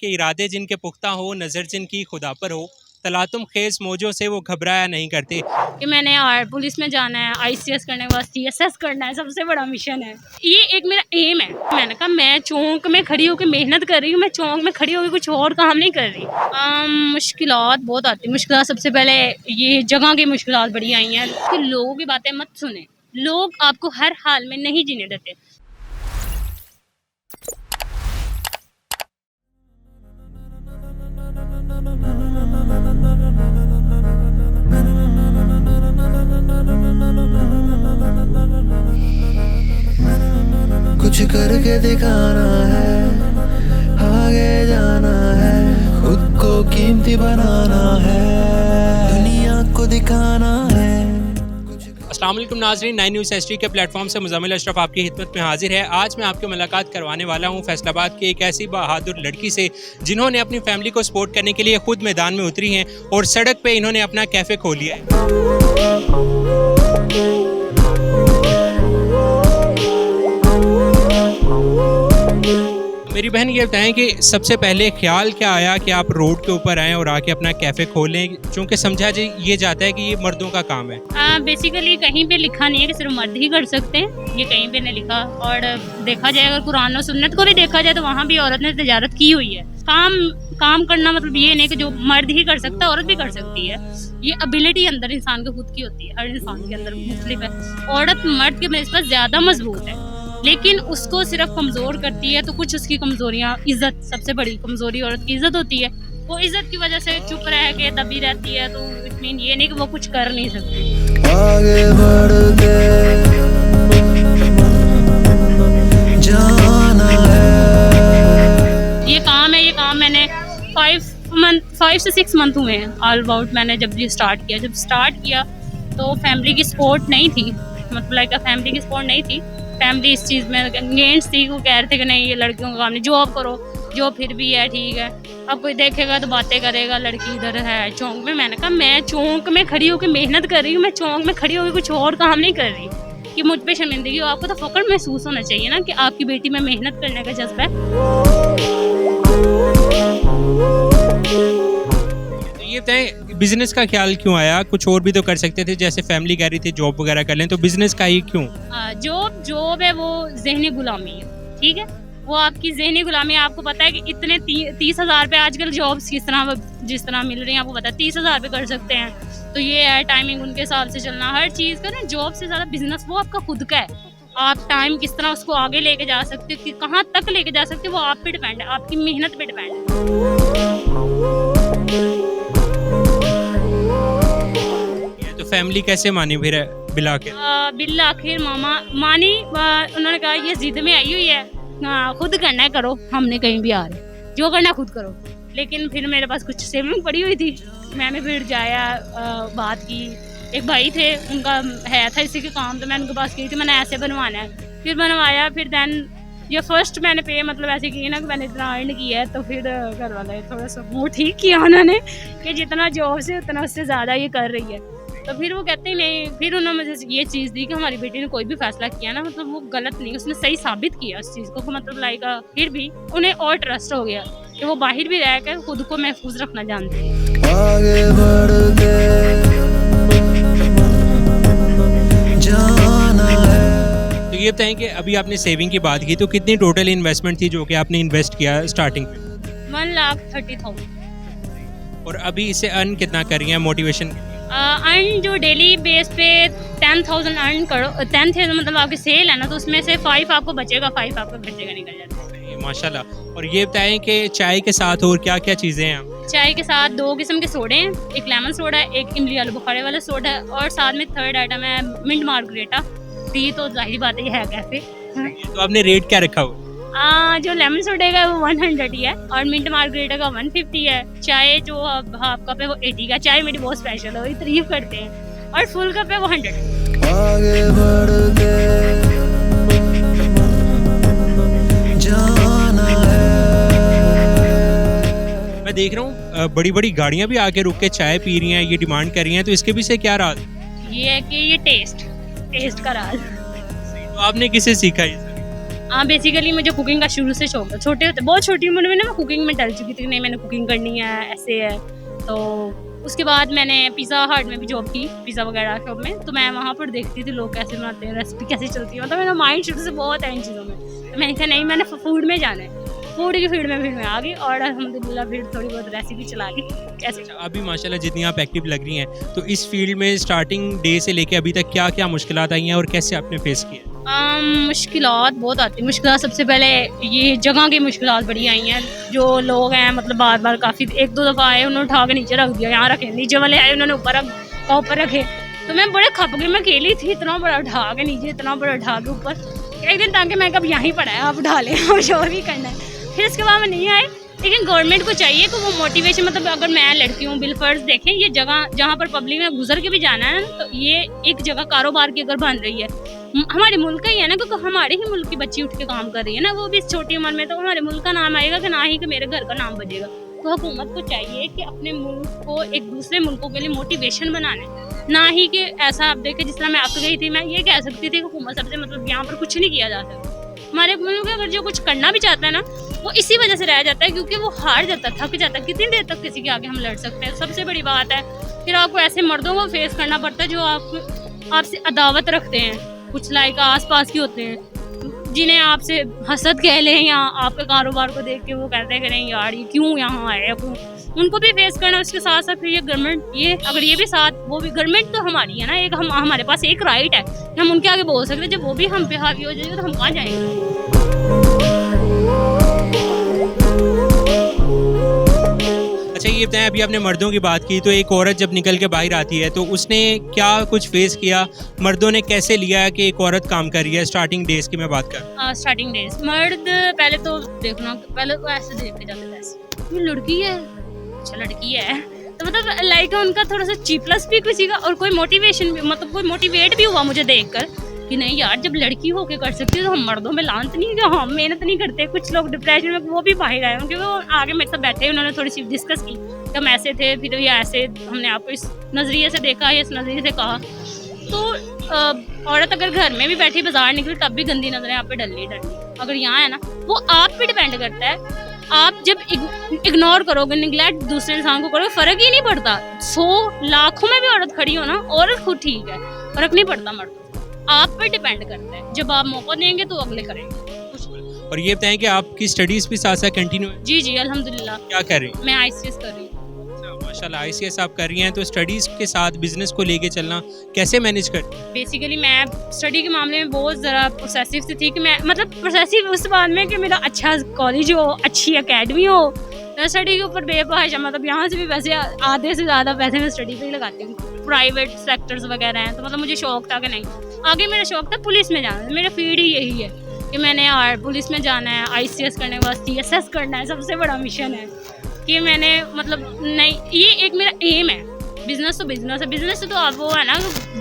के इरादे जिनके पुख्ता हो, नज़र जिनकी खुदा पर हो, तलातुम खेज मौजों से वो घबराया नहीं करते। कि मैंने पुलिस में जाना है, आईसीएस करने के बाद सीएसएस करना है, सबसे बड़ा मिशन है ये, एक मेरा एम है। मैंने कहा मैं चौंक में खड़ी होकर मेहनत कर रही हूँ, मैं चौंक में खड़ी होकर कुछ और काम नहीं कर रही। मुश्किलात बहुत आती, मुश्किलात सबसे पहले ये जगह की मुश्किलात बड़ी आई हैं कि लोगों की बातें मत सुने, लोग आपको हर हाल में नहीं जीने देते। कुछ करके दिखाना है, आगे जाना है, खुद को कीमती बनाना है, दुनिया को दिखाना है। अस्सलाम वालेकुम नाज़रीन, 9 न्यूज़ एचडी के प्लेटफॉर्म से मुज़म्मिल अशरफ आपकी खिदमत में हाजिर है। आज मैं आपकी मुलाकात करवाने वाला हूं फैसलाबाद की एक ऐसी बहादुर लड़की से जिन्होंने अपनी फैमिली को सपोर्ट करने के लिए खुद मैदान में उतरी हैं और सड़क पे इन्होंने अपना कैफ़े खोल लिया है। मेरी बहन ये बताएं कि सबसे पहले ख्याल क्या आया कि आप रोड के ऊपर आएँ और आके अपना कैफ़े खोलें, चूँकि समझा ये जाता है कि ये मर्दों का काम है। बेसिकली कहीं पे लिखा नहीं है कि सिर्फ मर्द ही कर सकते हैं, ये कहीं पे नहीं लिखा। और देखा जाए अगर कुरान और सुन्नत को भी देखा जाए तो वहाँ भी औरत ने तजारत की हुई है। काम करना मतलब ये नहीं कि जो मर्द ही कर सकता है औरत भी कर सकती है। ये एबिलिटी अंदर इंसान के खुद की होती है, हर इंसान के अंदर मुख्तलिफ है। औरत मर्द के नस्बत ज़्यादा मजबूत है, लेकिन उसको सिर्फ कमज़ोर करती है। तो कुछ उसकी कमज़ोरियाँ, इज़्ज़त, सबसे बड़ी कमज़ोरी औरत की इज़्ज़त होती है। वो इज़्ज़त की वजह से चुप रह के दबी रहती है, तो इट मीन ये नहीं कि वो कुछ कर नहीं सकती। आगे बढ़ के जाना है। ये काम मैंने 5 से 6 मंथ हुए हैं ऑल अबाउट। मैंने जब ये स्टार्ट किया तो फैमिली की सपोर्ट नहीं थी, मतलब लाइक फैमिली की सपोर्ट नहीं थी। फैमिली इस चीज़ में अगेंस्ट थी, वो कह रहे थे कि नहीं ये लड़कियों का काम नहीं, जॉब करो, जॉब फिर भी है ठीक है। अब कोई देखेगा तो बातें करेगा, लड़की इधर है चौंक में। मैंने कहा मैं चौंक में खड़ी होकर मेहनत कर रही हूँ, मैं चौंक में खड़ी होकर कुछ और काम नहीं कर रही कि मुझ पे शर्मिंदगी हो। आपको तो फ़ख्र महसूस होना चाहिए ना कि आपकी बेटी में मेहनत करने का जज्बा है। ये बताएं बिजनेस का ख्याल क्यों आया? कुछ और भी तो कर सकते थे, जैसे फैमिली कह रही थी जॉब वगैरह कर लें, तो बिजनेस का ही क्यों? जॉब है वो ज़हनी गुलामी है, ठीक है, वो आपकी ज़हनी गुलामी है। आपको पता है कि इतने 30,000 पे आजकल जॉब्स जिस तरह मिल रही हैं, आपको पता है 30,000 पे कर सकते हैं। तो ये है टाइमिंग उनके हिसाब से चलना, हर चीज़ का ना। जॉब से ज़्यादा बिजनेस वो आपका खुद का है। आप टाइम किस तरह उसको आगे लेके जा सकते हो, कहाँ तक लेके जा सकते हो, वो आप पे डिपेंड है, आपकी मेहनत पे डिपेंड है। तो फैमिली कैसे मानी फिर बिल आखिर मामा मानी। उन्होंने कहा ये जिद में आई हुई है, खुद करना है, करो, हमने कहीं भी आ रहे, जो करना खुद करो। लेकिन फिर मेरे पास कुछ सेविंग पड़ी हुई थी, मैंने फिर जाया, बात की। एक भाई थे, उनका था इसी के काम, तो मैं उनके पास गई थी, मैंने ऐसे बनवाना है, फिर बनवाया। फिर दैन ये फर्स्ट मैंने पे मतलब ऐसे की ना कि मैंने इतना अर्न किया है, तो फिर घर वाले थोड़ा सा वो ठीक किया उन्होंने कि जितना जॉब से उतना उससे ज़्यादा ये कर रही है। तो फिर वो कहते ही नहीं, फिर उन्होंने मुझे ये चीज़ दी कि हमारी बेटी ने कोई भी फैसला किया ना, मतलब वो गलत नहीं, उसने सही साबित किया उस चीज़ को, मतलब लाइक फिर भी उन्हें और ट्रस्ट हो गया कि वो बाहर भी रह कर खुद को महफूज रखना जानते हैं। आगे बढ़ के जाना है। तो ये बताएं कि अभी आपने सेविंग की बात की, तो कितनी टोटल इन्वेस्टमेंट थी जो कि आपने इन्वेस्ट किया स्टार्टिंग में? 1,30,000। और अभी इसे अर्न कितना कर रही हैं मोटिवेशन? अर्न जो डेली बेस पे 10,000 अर्न करो, 10,000 मतलब आपकी सेल है ना, तो उसमें से 5 आपको बचेगा, 5 आपका खर्चे का निकल जाता है। माशाल्लाह। और ये बताएं कि चाय के साथ और क्या क्या चीज़ें हैं? चाय के साथ 2 किस्म के सोडे हैं, एक लेमन सोडा है, एक इमली आलू बुखारे वाला सोडा है, और साथ में थर्ड आइटम है मिंट मार्गरेटा। टी तो जाहिर बात है कैफे। तो आपने रेट क्या रखा हो? जो लेमन सोडे का वो 100 ही है, और मिंट मार्गरेटा का 150 है। चाय जो हाफ कप है वो 80 का। चाय मेरी बहुत स्पेशल है, वो तारीफ करते हैं, और फुल कप है वो 100। आगे बढ़ के जाना है। मैं देख रहा हूँ बड़ी बड़ी गाड़ियाँ भी आके रुक के चाय पी रही हैं, ये डिमांड कर रही हैं, तो इसके पीछे क्या राज? ये है कि ये टेस्ट का राज। तो आपने किससे सीखा ये? बेसिकली मुझे कुकिंग का शुरू से शौक था। छोटे होते बहुत छोटी उम्र में ना मैं कुकिंग में डल चुकी थी, नहीं मैंने कुकिंग करनी है, ऐसे है। तो उसके बाद मैंने पिज़्ज़ा हट में भी जॉब की, पिज़्ज़ा वगैरह शॉप में। तो मैं वहाँ पर देखती थी लोग कैसे बनाते हैं, रेसिपी कैसे चलती है। मतलब मेरा माइंड शुरू से बहुत है इन चीज़ों में। तो मैंने कहा नहीं, मैंने फूड में जाना है। फूड की फील्ड में फिर मैं आ गई और अल्हम्दुलिल्लाह फिर थोड़ी बहुत रेसिपी चला ली कैसे। अभी माशाल्लाह जितनी आप एक्टिव लग रही हैं, तो इस फील्ड में स्टार्टिंग डे से लेके अभी तक क्या क्या मुश्किलात आई हैं और कैसे आपने फेस किया? मुश्किलात बहुत आती हैं। मुश्किलात सबसे पहले ये जगह की मुश्किलात बड़ी आई हैं। जो लोग हैं मतलब बार बार काफ़ी एक दो दफ़ा आए, उन्होंने उठा के नीचे रख दिया, यहाँ रखे। नीचे वाले आए, उन्होंने ऊपर रखे। तो मैं बड़े खप गई, मैं अकेली थी, इतना बड़ा उठा के नीचे, इतना बड़ा उठा के ऊपर। एक दिन ताकि मैं कब यहाँ ही पड़ा है, आप उठा लें और शोर भी करना है। फिर उसके बाद मैं नहीं आए। लेकिन गवर्नमेंट को चाहिए कि वो मोटिवेशन, मतलब अगर मैं लड़की हूँ बिलफर्ज देखें, ये जगह जहाँ पर पब्लिक में गुजर के भी जाना है, तो ये एक जगह कारोबार की अगर बन रही है, हमारे मुल्क का ही है ना, क्योंकि हमारे ही मुल्क की बच्ची उठ के काम कर रही है ना, वो भी इस छोटी उम्र में, तो हमारे मुल्क का नाम आएगा कि ना ही कि मेरे घर का नाम बजेगा। तो हुकूमत को चाहिए कि अपने मुल्क को एक दूसरे मुल्कों के लिए मोटिवेशन बनाने, ना ही कि ऐसा आप देखें जिस तरह मैं अक गई थी। मैं ये कह सकती थी कि हुकूमत सबसे मतलब यहाँ पर कुछ नहीं किया जा सकता। हमारे मुल्क में अगर जो कुछ करना भी चाहता है ना, वो इसी वजह से रह जाता है क्योंकि वो हार जाता है, थक जाता है। कितनी देर तक किसी के आगे हम लड़ सकते हैं? सबसे बड़ी बात है। फिर आपको ऐसे मर्दों को फेस करना पड़ता है जो आपसे अदावत रखते हैं, कुछ लाइक आस पास के होते हैं, जिन्हें आपसे हसद कह लें या आपके कारोबार को देख के वो कहते हैं कि नहीं यार ये क्यों यहाँ आए, क्यों। उनको भी फेस करना, उसके साथ साथ फिर ये गवर्नमेंट, ये अगर ये भी साथ, वो भी गवर्नमेंट तो हमारी है ना, एक हमारे पास एक राइट है कि हम उनके आगे बोल सकते हैं। जब वो भी हम पे हावी हो जाएगा तो हम कहाँ जाएंगे? अच्छा ये बताएं, अभी आपने मर्दों की बात की, तो एक औरत जब निकल के बाहर आती है तो उसने क्या कुछ फेस किया, मर्दों ने कैसे लिया कि एक औरत काम कर रही है? स्टार्टिंग डेज की मैं बात कर। स्टार्टिंग डेज मर्द पहले तो देखना, पहले तो ऐसे देखते जाते थे, ऐसे ये लड़की है, अच्छा लड़की है, तो मतलब लाइक उनका थोड़ा सा चीपलस भी किसी का, और कोई मोटिवेशन भी, मतलब कोई मोटिवेट भी हुआ मुझे देखकर कि नहीं यार, जब लड़की होके कर सकती है तो हम मर्दों में लानत नहीं है कि हम मेहनत नहीं करते। कुछ लोग डिप्रेशन में वो भी बाहर आए, क्योंकि वो आगे मेरे साथ बैठे, उन्होंने थोड़ी सी डिस्कस की कि हम ऐसे थे, फिर ये ऐसे, हमने आपको इस नज़रिए से देखा, इस नज़रिए से कहा। तो औरत अगर घर में भी बैठी बाजार निकली तब भी गंदी नजरें आप पे डलनी। अगर यहाँ है ना, वो आप पे डिपेंड करता है। आप जब इग्नोर करोगे, निगलेक्ट दूसरे इंसान को करोगे, फर्क ही नहीं पड़ता। 100 लाखों में भी औरत खड़ी हो ना, औरत खुद ठीक है, फर्क नहीं पड़ता मर्द, आप पर डिपेंड करता है। जब आप मौका देंगे तो अगले करेंगे। और ये बताएं कि आपकी स्टडीज भी साथ साथ कंटिन्यू है? जी जी अल्हम्दुलिल्लाह। क्या कर रही हैं? मैं ICS कर रही हूँ। माशाल्लाह ICS आप कर रही हैं, तो स्टडीज के साथ बिजनेस को लेके चलना कैसे मैनेज करती हैं? बेसिकली मैं स्टडी के मामले में बहुत ज़रा प्रोसेसिव से थी कि मैं, मतलब प्रोसेसिव उस बात में कि मेरा अच्छा कॉलेज हो, अच्छी एकेडमी हो, मैं स्टडी के ऊपर बेफाहिश, मतलब यहाँ से भी वैसे आधे से ज़्यादा पैसे मैं स्टडी पे ही लगाती हूँ। प्राइवेट सेक्टर्स वगैरह हैं, तो मतलब मुझे शौक था कि नहीं, आगे मेरा शौक था पुलिस में जाना। मेरा फील्ड ही यही है कि मैंने पुलिस में जाना है, ICS करने के बाद CSS करना है। सबसे बड़ा मिशन है कि मैंने, मतलब नहीं, ये एक मेरा एम है। बिजनेस तो बिजनेस है, बिजनेस तो आप वो है ना,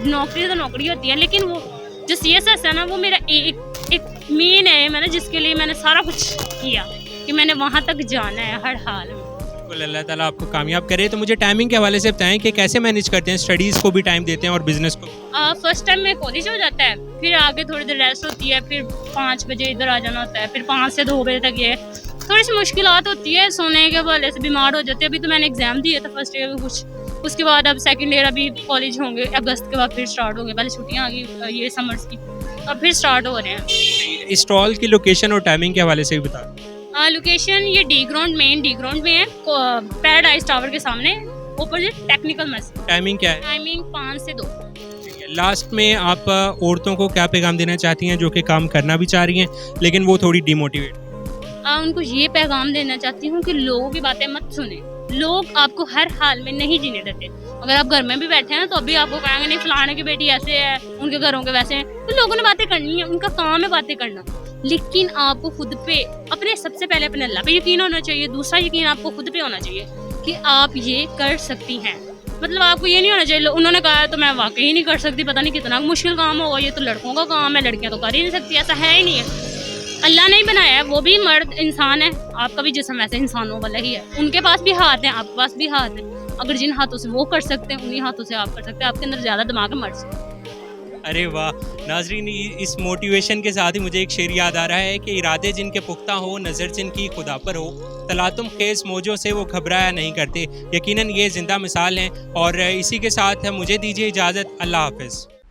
नौकरी तो नौकरी होती है, लेकिन वो जो CSS है ना, वो मेरा एक मेन एम है ना, जिसके लिए मैंने सारा कुछ किया कि मैंने वहाँ तक जाना है हर हाल में। अल्लाह ताला आपको कामयाब करे। तो मुझे टाइमिंग के हवाले से बताएं कि कैसे मैनेज करते हैं, स्टडीज़ को भी टाइम देते हैं और बिजनेस को? फर्स्ट टाइम में कॉलेज हो जाता है, फिर आगे थोड़ी देर रेस्ट होती है, फिर 5 बजे इधर आ जाना होता है, फिर 5 से 2 बजे तक ये थोड़ी सी मुश्किलात होती है। सोने के हवाले से बीमार हो जाते हैं। अभी तो मैंने एग्जाम दिए था फर्स्ट ईयर का कुछ, उसके बाद अब सेकंड ईयर अभी कॉलेज होंगे, अगस्त के बाद फिर स्टार्ट होंगे। पहले छुट्टियाँ आ गई ये समर्स की, अब फिर स्टार्ट हो रहे हैं। स्टॉल की लोकेशन और टाइमिंग के हवाले से भी बता। लोकेशन ये डी ग्राउंड में है, पैराडाइज टावर के सामने, अपोजिट टेक्निकल मेस। टाइमिंग क्या है? टाइमिंग 5 से 2। लास्ट में आप औरतों को क्या पैगाम देना चाहती हैं जो कि काम करना भी चाह रही हैं लेकिन वो थोड़ी डिमोटिवेट? उनको ये पैगाम देना चाहती हूँ कि लोगों की बातें मत सुने। लोग आपको हर हाल में नहीं जीने देते। अगर आप घर में भी बैठे हैं तो अभी आपको कहेंगे नहीं फलाने की बेटी ऐसे है, उनके घरों के वैसे हैं, तो लोगों ने बातें करनी है, उनका काम है बातें करना। लेकिन आपको खुद पे, अपने सबसे पहले अपने अल्लाह पे यकीन होना चाहिए। दूसरा यकीन आपको खुद पे होना चाहिए कि आप ये कर सकती हैं। मतलब आपको ये नहीं होना चाहिए उन्होंने कहा तो मैं वाकई ही नहीं कर सकती, पता नहीं कितना मुश्किल काम होगा, ये तो लड़कों का काम है, लड़कियां तो कर ही नहीं सकती। ऐसा है ही नहीं है। अल्लाह ने ही बनाया है, वो भी मर्द इंसान है, आपका भी जिस्म ऐसे इंसानों वाला ही है। उनके पास भी हाथ हैं, आपके पास भी हाथ हैं। अगर जिन हाथों से वो कर सकते हैं उन्हीं हाथों से आप कर सकते हैं। आपके अंदर ज़्यादा दिमाग है, मर्द से। अरे वाह नाजरीन, इस मोटिवेशन के साथ ही मुझे एक शेर याद आ रहा है कि इरादे जिनके पुख्ता हो, नज़र जिनकी खुदा पर हो, तलातुम खेज मौजों से वो घबराया नहीं करते। यकीनन ये ज़िंदा मिसाल हैं। और इसी के साथ मुझे दीजिए इजाज़त। अल्लाह हाफ़िज़।